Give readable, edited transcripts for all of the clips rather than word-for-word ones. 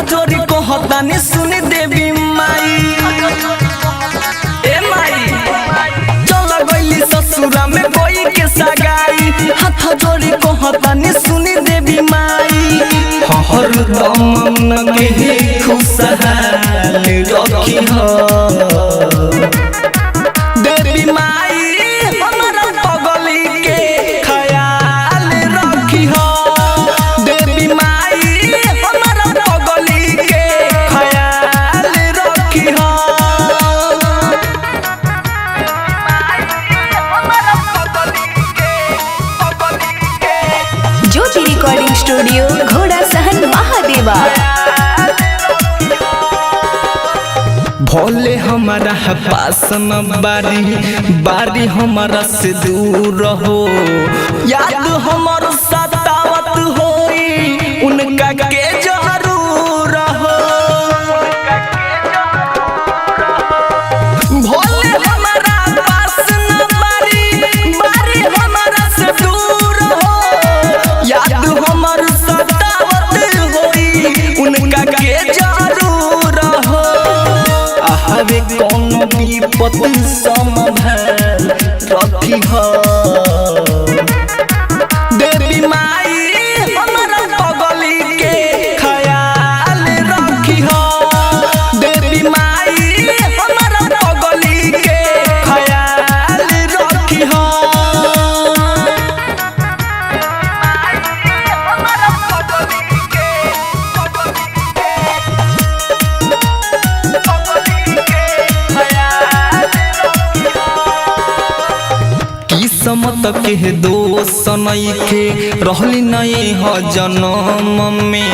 जोड़ी कहतानी सुनी देवी माई ए माई चल गईली ससुरा में कोई के सगाई हाथ जोड़ी कहतानी सुनी देवी माई हर दम मन के खुशहाल रखी हो देवी माई हमारा पगली के ख्याल रखी हो देवी माई हमारा पगली के ख्याल रखी हो ज्योति रिकॉर्डिंग स्टूडियो घोड़ा सहन महादेवा। भोले हमारा पास न बारी हमारा से दूर हो याद हमार सतावत होई उनका के जरूर हो भोले हमारा पास न बारी हमारा से दूर हो याद हमार सतावत होई उनका के जरूर हो हवे कौन विपत समाधान रखी हो देवी माई हमारा पगली के ख्याल रखी हो देवी माई हमारा पगली के ख्याल रखी हो किस्मत के दोस्त नइखे रहली नहीं हो जन्म में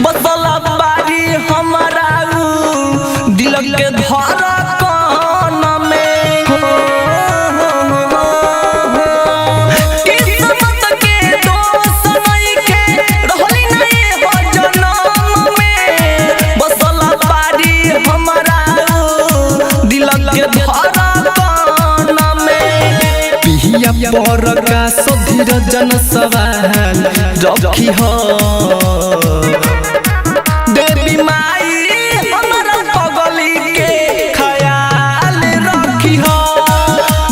बदला बारी हमारा दिल के धड़कन में किस्मत के दोस्त नइखे रहली नहीं हो जन्म में बदला बारी हमारा दिल के धड़कन में पिया पर का सधीर जन सवाल रखी हो देवी माई हमारा पगली के ख्याल रखी हो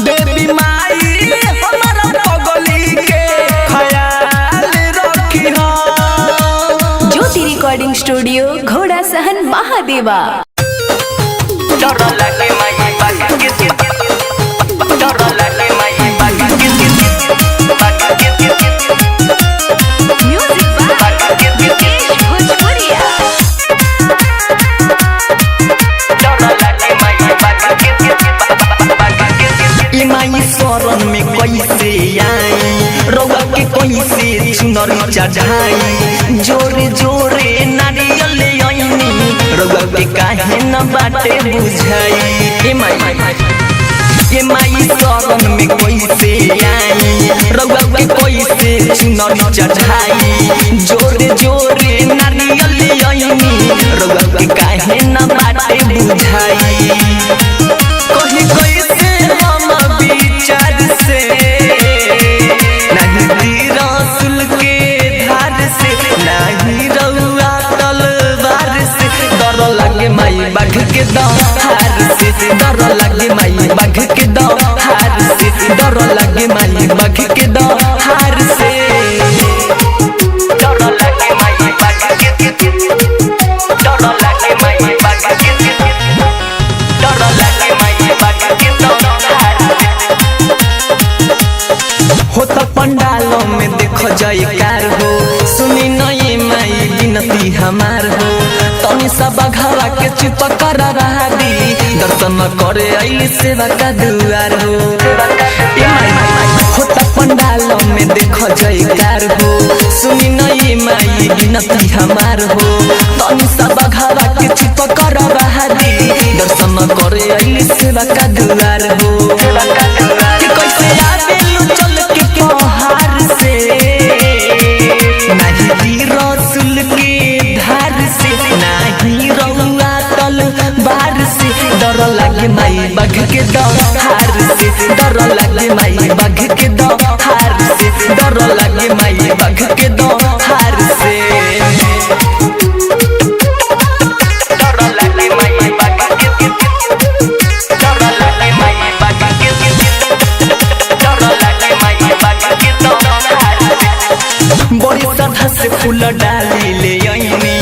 देवी माई हमारा पगली के ख्याल रखी हो ज्योति रिकॉर्डिंग स्टूडियो घोड़ा सहन महादेवा। डर लगे माई बाग के डर लगे माई बाग के म्यूजिक बाय विकेश भोजपुरिया। डर लगे माई बाग के माई शरण में कैसे आई रउआ के कैसे चुनरी चढ़ाई जोरे जोरे नारियल आईनी रउआ के काहे न बाटे बुझाई ए माई शरण में कैसे आई रउआ के कैसे चुनरी चढ़ाई जोरे जोरे नारियल आईनी रउआ के काहे न बाटे बुझाई कहीं कैसे हम विचार से नहीं रसूल के धार से नहीं रउआ तलवार से डर लगे माई बाघ के दहार से डर लगे माई बाघ के दहार से डर लगे माई बाघ के दहार से डर लगे माई बाघ के डर लगे माई बाघ के डर लगे माई बाघ के दहार होता पंडालों में देखो जयकार हो सुनी नई माई विनती हमार हो तनी सब घरा के चित कर रहा दी दर्शन करे आई सेवा का दुआर हो होता पंडालों में देखो जयकार हो सुनी नई माई विनती हमार हो तनी सब घरा के चित कर रहा दी दर्शन करे आई सेवा का दुआर हो कैसे आवेलू चल के पहाड़ से नहीं रसूल के धार से नहीं रउआ तलवार से डर लगे माई बाघ के दहार से डर लगे माई बाघ के दहार से डर लगे माई बाघ के दहार से फूल डाली ले आईनी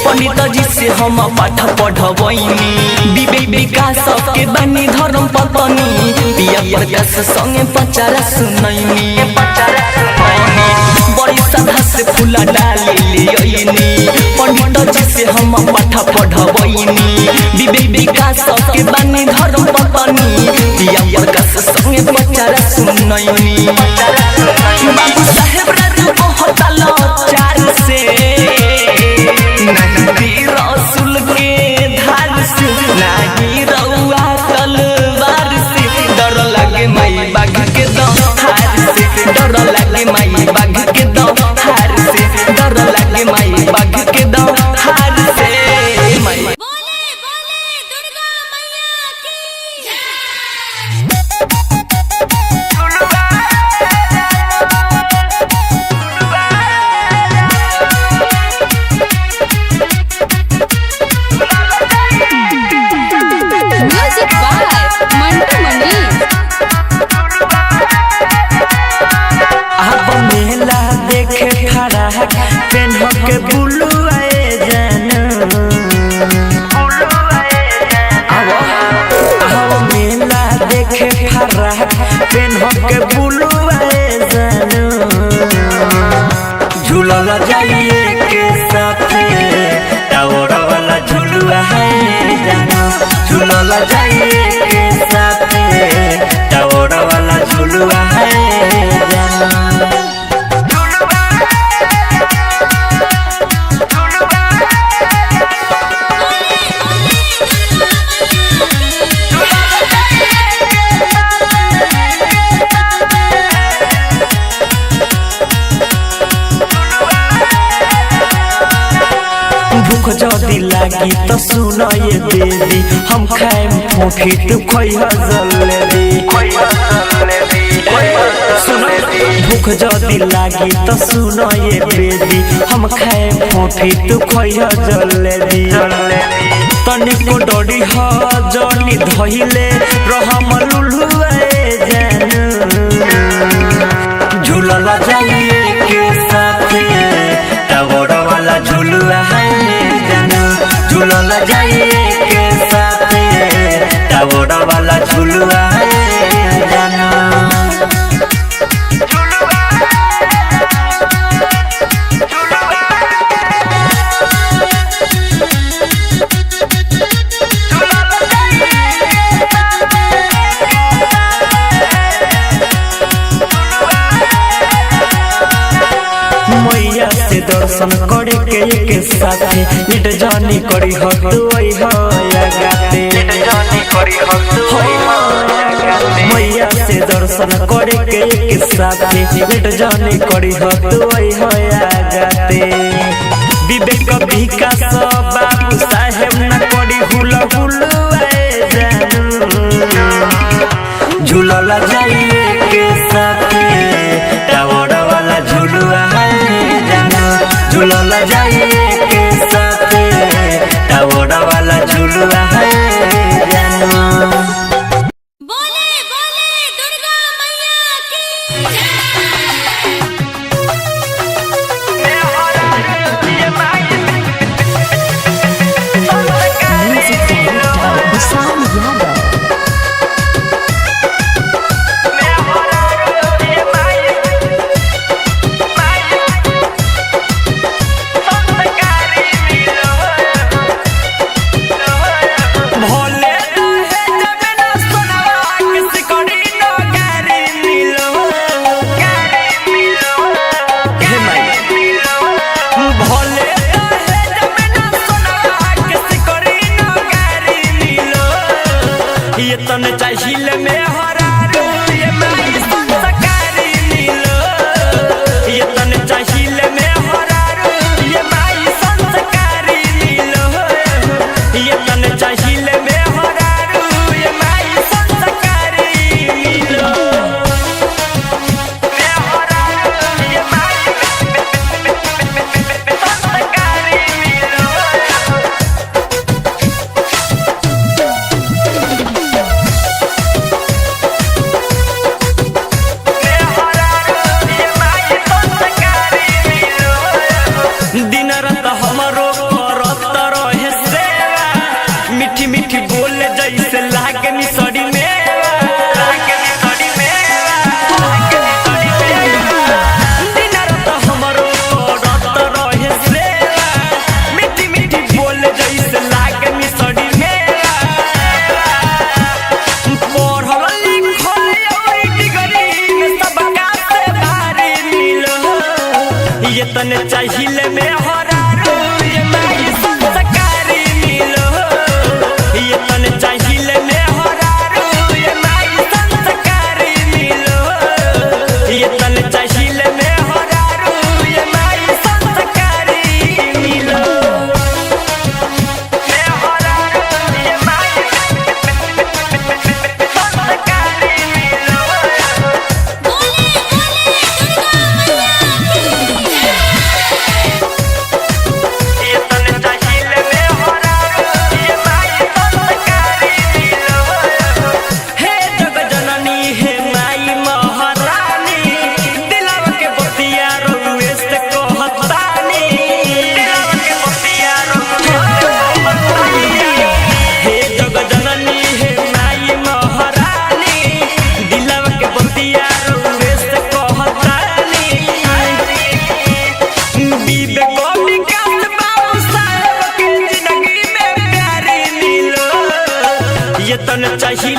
पंडित जी से हम पाठ पढ़वैनी विवेक विकास के बानी धर्म पत्नी पिया प्रकाश संगे पचारा सुनैनी बड़ी श्रद्धा से फूल डाली ले आईनी पंडित जी से हम पाठ पढ़वैनी विवेक विकास के बानी धर्म पत्नी पिया प्रकाश संगे पचारा सुनैनी बाबू साहेब राजू बहुत लाचार से नहीं रसूल के धार से नहीं रउआ तलवार से डर लगे माई बाघ के दहार से डर लगे माई बाघ के दहार से डर लगे माई बाघ के दहार से माई म्यूजिक बाय मंटू मनीष। अब मेला देखे खड़ा पेन के बुलू आए जान अब मेला देखे खड़ा पेन के बुलू आए जान झूलल जाइए के साथे टावर वाला झूलुआ है जानो झूलल जाइए के साथे टावर वाला झूलुआ है जानो भूख जदी लागी तो सुन ये बेबी हम खाएम फोफी तू खइहा जलेबी सुन भूख जदी लागी तो सुन ये बेबी हम खाएम फोफी तू खइहा जलेबी तनिको डडी ह जनी धइले रहम लुलुए जान झूलल जाइए के साथे टावर वाला झूलुआ है जानो झूलल जाइए के साथे टावर वाला झूलुआ है जानो मैया से दर्शन करे के एक साथे निट जानी करी हो तू आई हो या गाते मैया से दर्शन करे के एक साथे निट जानी करी हो तू आई हो या गाते विवेक विकास बाबू साहेब न करी हुला हुलुए जानू झूलल जाइए के साथे टावर वाला झूलुआ है जानो झूलल जाइए के साथे टावर वाला झूलुआ है जानो बोले बोले दुर्गा मैया की म्यूजिक डायरेक्टर विशाल यादव। तन चाहिए में हरारू ये माई संस्कारी नीलो ये तन चाहिए में हरारू ये माई संस्कारी नीलो ये तन चाहिए में हरारू ये माई संस्कारी नीलो में हरारू ये माई संस्कारी नीलो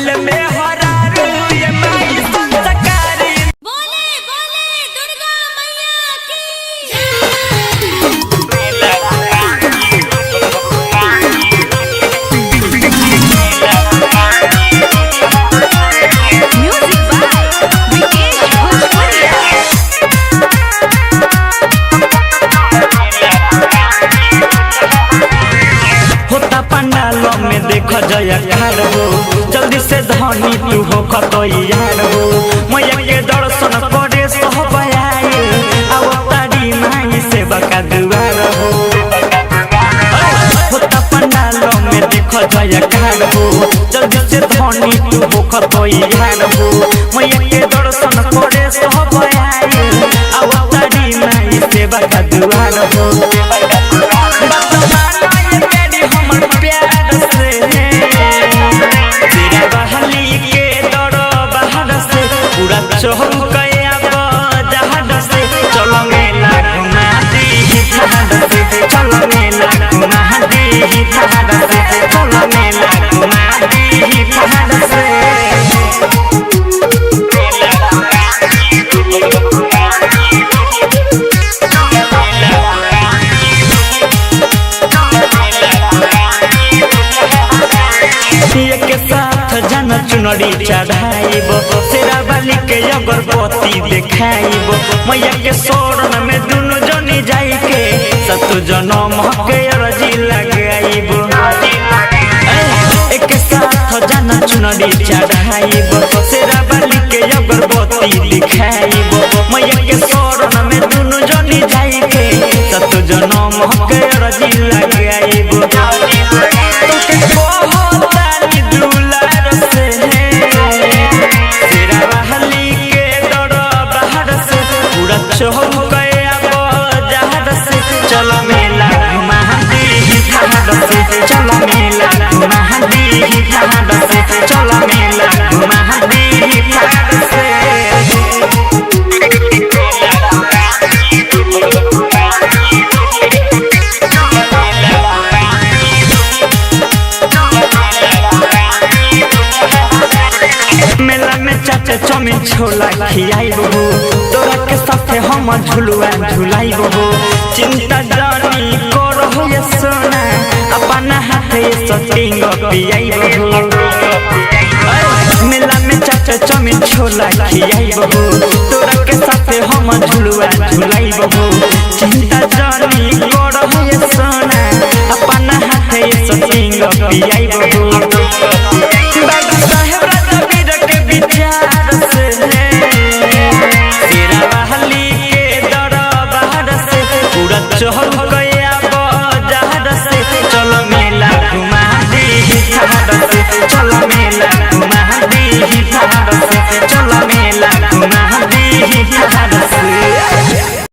मिल में हरारू ये माई संस्कारी। बोले बोले दुर्गा मैया की म्यूजिक बाय विकेश भोजपुरिया। होता पंडालों में देखो जयकार हो, जल्दी से धनी तू हो खतैयार हो। मैया के दर्शन करे सब आए, अवतारी माई सेवा का दुआर हो। होता पंडालों में देखो जयकार हो, जल्दी से धनी तू हो खतैयार हो। मैया के दर्शन करे सब आए, अवतारी माई सेवा का दुआर हो। हमर प्यार से तेरा बहली के दर बाहर से पूरा चौकया जहाज से चलो मेला घुमा दी जहाज से, चलो मेला घुमा दी जहाज से, चलो मेला घुमा दी जहाज से। के साथ जन चुनरी चढ़ाइब, शेरा बाली के अगरबत्ती देखाइब। मैया के शरण में दुनु जनी जाई के सतु जनम के अर्जी लगाइब। एक साथ जन चुनरी चढ़ाइब, शेरा बाली के अगरबत्ती दिखाइब। मैया के शरण में दुनु जनी जाई के सतु जनम के अर्जी लगाइब। चलो मेला घुमा दी जहाज से, चलो मेला घुमा दी जहाज से, चलो मेला घुमा दी जहाज से। मेला में चाचा चौमिन छोला खियाई बहू, तोरा के साथे हम झुलुआ झुलाई बहू। चिंता जानी करो ये सोना, अपना हाथे सटिंग पियाई बहू। मेला में चाचा चौमिन छोला खियाई बहू, तोरा के साथे हम झुलुआ झुलाई बहू। चिंता